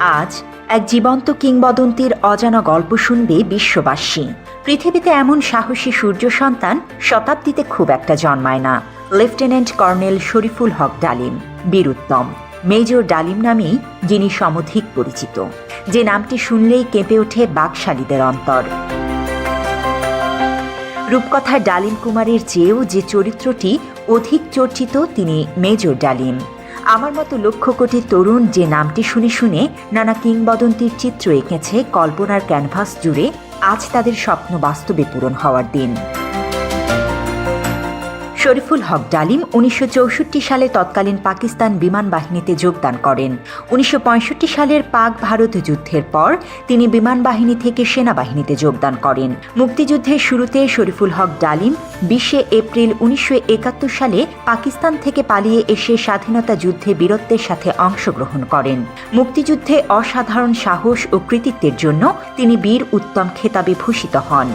আজ এক জীবন্ত কিংবদন্তির অজানা গল্প শুনবে বিশ্ববাসী। পৃথিবীতে এমন সাহসী সূর্য সন্তান শতাব্দীতে খুব একটা জন্মায় না। লেফটেন্যান্ট কর্নেল শরীফুল হক ডালিম, বীরুত্তম মেজর ডালিম নামেই যিনি সমধিক পরিচিত, যে নামটি শুনলেই কেঁপে ওঠে বাকশালীদের অন্তর। রূপকথার ডালিম কুমারের চেয়েও যে চরিত্রটি অধিক চর্চিত তিনি মেজর ডালিম। আমার মতো লক্ষ কোটি তরুণ যে নামটি শুনে শুনে নানা কিংবদন্তির চিত্র এঁকেছে কল্পনার ক্যানভাস জুড়ে, আজ তাদের স্বপ্ন বাস্তবে পূরণ হওয়ার দিন। শরীফুল হক ডালিম 1964 সালে তৎকালীন পাকিস্তান বিমান বাহিনীতে যোগদান করেন। 1965 সালের পাক ভারত যুদ্ধের পর তিনি বিমান বাহিনী থেকে সেনাবাহিনীতে যোগদান করেন। মুক্তিযুদ্ধের শুরুতে শরীফুল হক ডালিম 20 এপ্রিল 1971 সালে পাকিস্তান থেকে পালিয়ে এসে স্বাধীনতা যুদ্ধে বীরত্বের সাথে অংশগ্রহণ করেন। মুক্তিযুদ্ধে অসাধারণ সাহস ও কৃতিত্বের জন্য তিনি বীর উত্তম খেতাবে ভূষিত হন।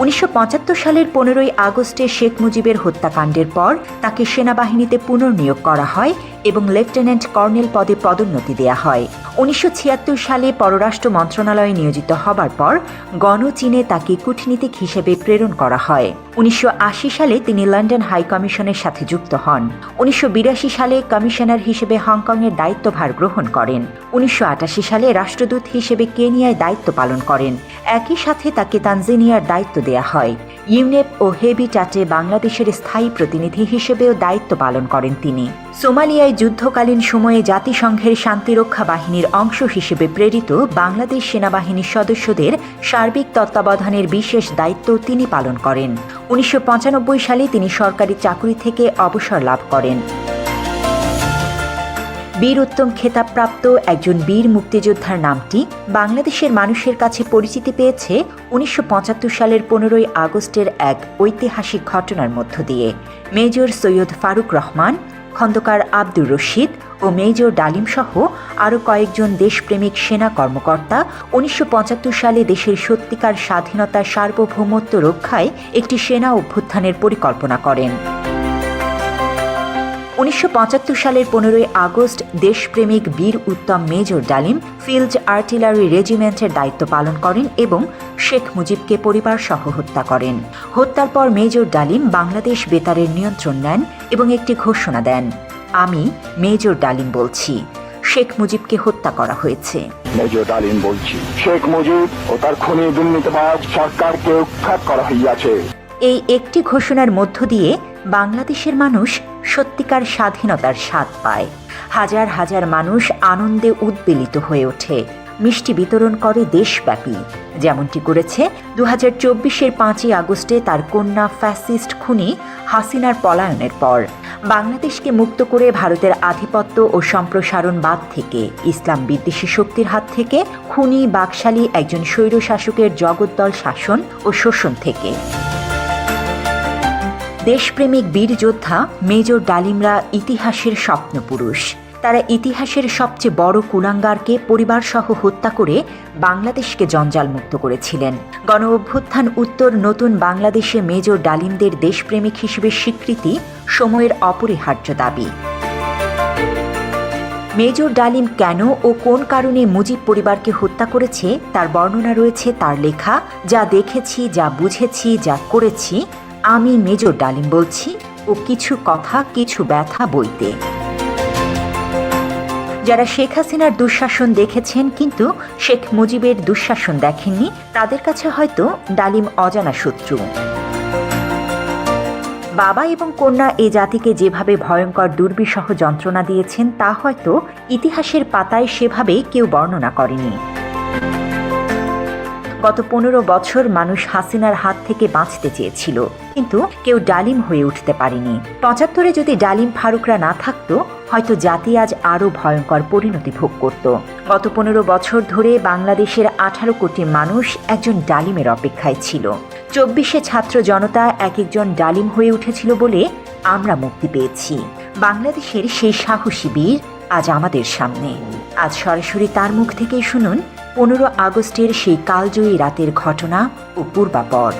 1975 সালের 15 আগস্টে শেখ মুজিবের হত্যাকাণ্ডের পর তাকে সেনাবাহিনীতে পুনর্নিয়োগ করা হয় এবং লেফটেন্যান্ট কর্নেল পদে পদোন্নতি দেয়া হয়। 1976 সালে পররাষ্ট্র মন্ত্রণালয়ে নিয়োজিত হবার পর গণচীনে তাকে কূটনীতিক হিসেবে প্রেরণ করা হয়। 1980 সালে তিনি লন্ডন হাই কমিশনের সাথে যুক্ত হন। 1982 সালে কমিশনার হিসেবে হংকংয়ের দায়িত্বভার গ্রহণ করেন। 1988 সালে রাষ্ট্রদূত হিসেবে কেনিয়ায় দায়িত্ব পালন করেন। একই সাথে তাকে তানজানিয়ার দায়িত্ব দেয়া হয়। ইউনেপ ও হেবিটাটে বাংলাদেশের স্থায়ী প্রতিনিধি হিসেবেও দায়িত্ব পালন করেন তিনি। সোমালিয়ায় যুদ্ধকালীন সময়ে জাতিসংঘের শান্তিরক্ষা বাহিনীর অংশ হিসেবে প্রেরিত বাংলাদেশ সেনাবাহিনীর সদস্যদের সার্বিক তত্ত্বাবধানের বিশেষ দায়িত্ব তিনি পালন করেন। 1995 সালে তিনি সরকারি চাকরি থেকে অবসর লাভ করেন। বীর উত্তম খেতাবপ্রাপ্ত একজন বীর মুক্তিযোদ্ধার নামটি বাংলাদেশের মানুষের কাছে পরিচিতি পেয়েছে 1975 সালের 15 আগস্টের এক ঐতিহাসিক ঘটনার মধ্য দিয়ে। মেজর সৈয়দ ফারুক রহমান, খন্দকার আব্দুর রশিদ ও মেজর ডালিম সহ আরও কয়েকজন দেশপ্রেমিক সেনা কর্মকর্তা 1975 সালে দেশের সত্যিকার স্বাধীনতা সার্বভৌমত্ব রক্ষায় একটি সেনা অভ্যুত্থানের পরিকল্পনা করেন। 1975 সালের 15 আগস্ট দেশপ্রেমিক বীর উত্তম মেজর ডালিম ফিল্ড আর্টিলারি রেজিমেন্টের দায়িত্ব পালন করেন এবং শেখ মুজিবকে পরিবার সহ হত্যা করেন। হত্যার পর মেজর ডালিম বাংলাদেশ বেতারের নিয়ন্ত্রণ নেন এবং একটি ঘোষণা দেন, আমি মেজর ডালিম বলছি, শেখ মুজিবকে হত্যা করা হয়েছে। মেজর ডালিম বলছি, শেখ মুজিব ও তার খুনি দুর্নীতিবাজ সরকারকে উৎখাত করা হইয়াছে। এই একটি ঘোষণার মধ্য দিয়ে বাংলাদেশের মানুষ সত্যিকার স্বাধীনতার স্বাদ পায়। হাজার হাজার মানুষ আনন্দে উদ্বেলিত হয়ে ওঠে, মিষ্টি বিতরণ করে দেশব্যাপী, যেমনটি করেছে 2024-এর 5 আগস্টে তার কন্যা ফ্যাসিস্ট খুনি হাসিনার পলায়নের পর। বাংলাদেশকে মুক্ত করে ভারতের আধিপত্য ও সম্প্রসারণবাদ থেকে, ইসলাম বিদ্বেষী শক্তির হাত থেকে, খুনি বাকশালী একজন স্বৈরশাসকের জগদ্দল শাসন ও শোষণ থেকে। দেশপ্রেমিক বীর যোদ্ধা মেজর ডালিমরা ইতিহাসের স্বপ্নপুরুষ। তারা ইতিহাসের সবচেয়ে বড় কুলাঙ্গারকে পরিবারসহ হত্যা করে বাংলাদেশকে জঞ্জালমুক্ত করেছিলেন। গণ অভ্যুত্থান উত্তর নতুন বাংলাদেশে মেজর ডালিমদের দেশপ্রেমিক হিসেবে স্বীকৃতি সময়ের অপরিহার্য দাবি। মেজর ডালিম কেন ও কোন কারণে মুজিব পরিবারকে হত্যা করেছে তার বর্ণনা রয়েছে তার লেখা যা দেখেছি, যা বুঝেছি, যা করেছি, আমি মেজর ডালিম বলছি ও কিছু কথা কিছু ব্যথা বইতে। যারা শেখ হাসিনার দুঃশাসন দেখেছেন কিন্তু শেখ মুজিবের দুঃশাসন দেখেননি, তাদের কাছে হয়তো ডালিম অজানা শত্রু। বাবা এবং কন্যা এ জাতিকে যেভাবে ভয়ঙ্কর দুর্বিষহ যন্ত্রণা দিয়েছেন তা হয়তো ইতিহাসের পাতায় সেভাবে কেউ বর্ণনা করেনি। গত 15 বছর মানুষ হাসিনার হাত থেকে বাঁচতে চেয়েছিল, কিন্তু কেউ ডালিম হয়ে উঠতে পারেনি। 75-এ যদি ডালিম ফারুকরা না থাকতো, হয়তো জাতি আজ আরও ভয়ঙ্কর পরিণতি ভোগ করত। গত 15 বছর ধরে বাংলাদেশের 18 কোটি মানুষ একজন ডালিমের অপেক্ষায় ছিল। 24-এ ছাত্র জনতা এক একজন ডালিম হয়ে উঠেছিল বলে আমরা মুক্তি পেয়েছি। বাংলাদেশের সেই সাহসী বীর আজ আমাদের সামনে। আজ সরাসরি তার মুখ থেকেই শুনুন 15 আগস্টের সেই কালজয়ী রাতের ঘটনা ও পূর্বাপর।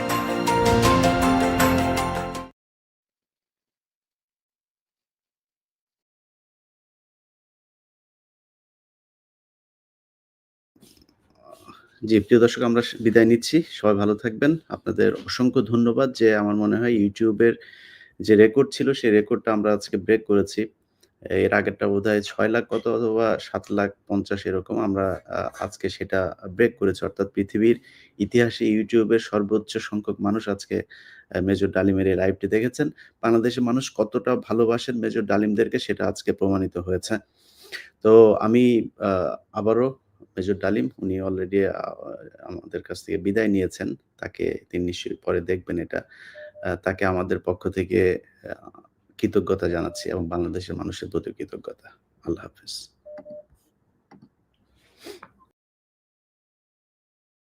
জি, প্রিয় দর্শক আমরা বিদায় নিচ্ছি। সবাই ভালো থাকবেন। আপনাদের অসংখ্য ধন্যবাদ যে আমার মনে হয় YouTube এর যে রেকর্ড ছিল সেই রেকর্ডটা আমরা আজকে ব্রেক করেছি। এর আগেরটা বোধহয় ৬,০০,০০০ কত অথবা ৭,৫০,০০০ এরকম আমরা আজকে সেটা ব্রেক করেছি। অর্থাৎ পৃথিবীর ইতিহাসে YouTube এর সর্বোচ্চ সংখ্যক মানুষ আজকে মেজর ডালিমের এই লাইভটি দেখেছেন। বাংলাদেশের মানুষ কতটা ভালোবাসেন মেজর ডালিমদেরকে সেটা আজকে প্রমাণিত হয়েছে। তো আমি আ আবারও মেজর ডালিম উনি অলরেডি আমাদের কাছ থেকে বিদায় নিয়েছেন। তিনি নিশ্চয়ই পরে দেখবেন এটা। তাকে আমাদের পক্ষ থেকে আ কৃতজ্ঞতা জানাচ্ছি এবং বাংলাদেশের মানুষের প্রতি কৃতজ্ঞতা। আল্লাহ হাফেজ।